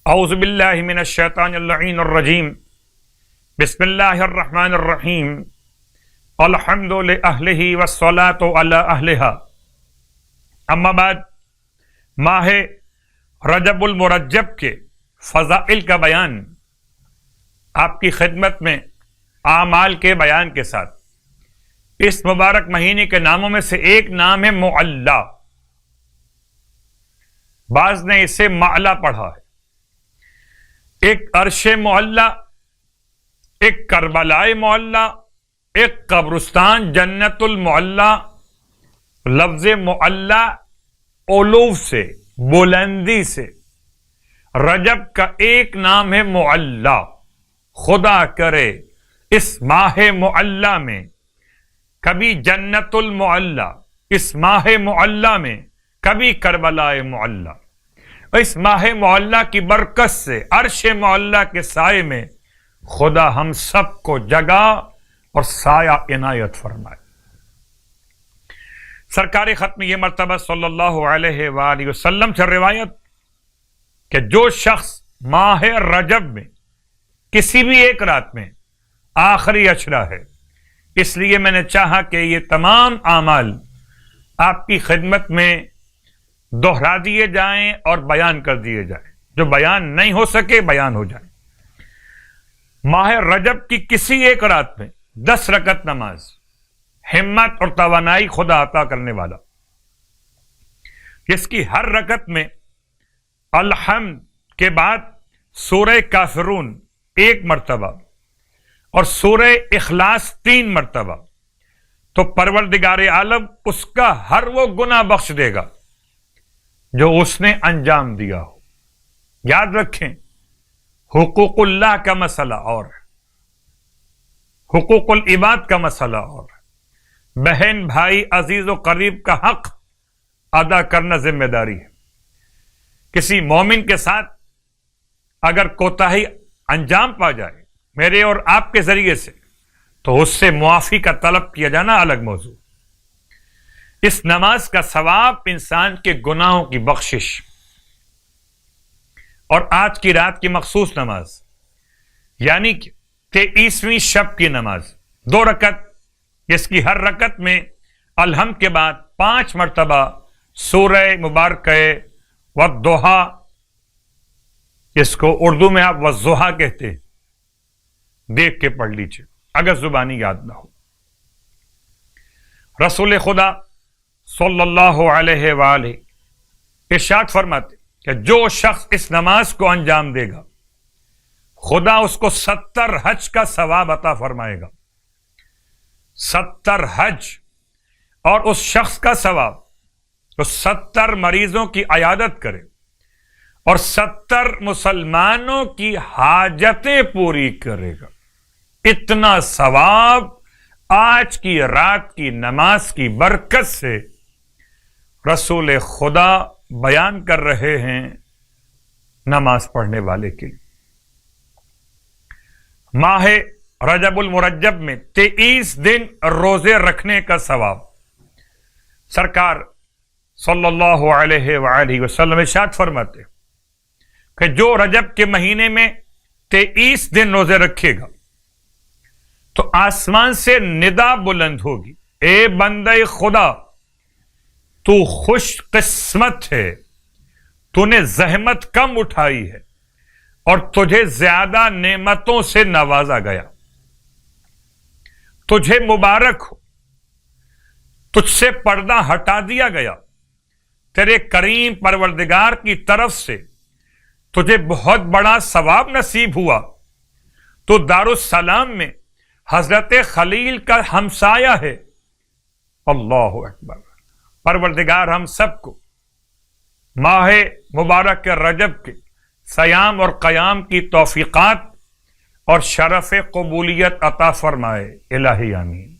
اعوذ باللہ من الشیطان اللعین الرجیم بسم اللہ الرحمن الرحیم الحمد لأہلہ والصلاة علی اہلہا اما بعد ماہ رجب المرجب کے فضائل کا بیان آپ کی خدمت میں اعمال کے بیان کے ساتھ اس مبارک مہینے کے ناموں میں سے ایک نام ہے معلی. بعض نے اسے معلا پڑھا ہے. ایک عرش معلی، ایک کربلائے معلی، ایک قبرستان جنت المعلی. لفظ معلی علو سے، بلندی سے. رجب کا ایک نام ہے معلی. خدا کرے اس ماہ معلی میں کبھی جنت المعلی، اس ماہ معلی میں کبھی کربلائے معلی. اس ماہ معلی کی برکت سے عرش معلی کے سائے میں خدا ہم سب کو جگہ اور سایہ عنایت فرمائے. سرکار ختم یہ مرتبہ صلی اللہ علیہ وآلہ وسلم سے روایت کہ جو شخص ماہ رجب میں کسی بھی ایک رات میں آخری اشرا ہے، اس لیے میں نے چاہا کہ یہ تمام اعمال آپ کی خدمت میں دہرا دیے جائیں اور بیان کر دیے جائیں. جو بیان نہیں ہو سکے بیان ہو جائیں. ماہ رجب کی کسی ایک رات میں 10 رکعت نماز، ہمت اور توانائی خدا عطا کرنے والا، جس کی ہر رکعت میں الحمد کے بعد سورہ کافرون 1 مرتبہ اور سورہ اخلاص 3 مرتبہ، تو پروردگار عالم اس کا ہر وہ گناہ بخش دے گا جو اس نے انجام دیا ہو. یاد رکھیں، حقوق اللہ کا مسئلہ اور ہے، حقوق العباد کا مسئلہ اور ہے. بہن بھائی عزیز و قریب کا حق ادا کرنا ذمہ داری ہے. کسی مومن کے ساتھ اگر کوتاہی انجام پا جائے میرے اور آپ کے ذریعے سے، تو اس سے معافی کا طلب کیا جانا الگ موضوع. اس نماز کا ثواب انسان کے گناہوں کی بخشش. اور آج کی رات کی مخصوص نماز یعنی کہ 23ویں شب کی نماز 2 رکعت، جس کی ہر رکعت میں الحمد کے بعد 5 مرتبہ سورہ مبارکہ والضحی، اس کو اردو میں آپ والضحی کہتے ہیں، دیکھ کے پڑھ لیجیے اگر زبانی یاد نہ ہو. رسول خدا صلی اللہ علیہ وآلہ ارشاد فرماتے کہ جو شخص اس نماز کو انجام دے گا خدا اس کو 70 حج کا ثواب عطا فرمائے گا. 70 حج، اور اس شخص کا ثواب جو 70 مریضوں کی عیادت کرے اور 70 مسلمانوں کی حاجتیں پوری کرے گا. اتنا ثواب آج کی رات کی نماز کی برکت سے رسول خدا بیان کر رہے ہیں نماز پڑھنے والے کے. ماہ رجب المرجب میں 23 دن روزے رکھنے کا ثواب. سرکار صلی اللہ علیہ وآلہ وسلم ارشاد فرماتے کہ جو رجب کے مہینے میں 23 دن روزے رکھے گا تو آسمان سے ندا بلند ہوگی، اے بندے خدا تو خوش قسمت ہے، تو نے زحمت کم اٹھائی ہے اور تجھے زیادہ نعمتوں سے نوازا گیا. تجھے مبارک ہو، تجھ سے پردہ ہٹا دیا گیا. تیرے کریم پروردگار کی طرف سے تجھے بہت بڑا ثواب نصیب ہوا. تو دارالسلام میں حضرت خلیل کا ہمسایہ ہے. اللہ اکبر. پروردگار ہم سب کو ماہ مبارک رجب کے صیام اور قیام کی توفیقات اور شرف قبولیت عطا فرمائے. الہی آمین.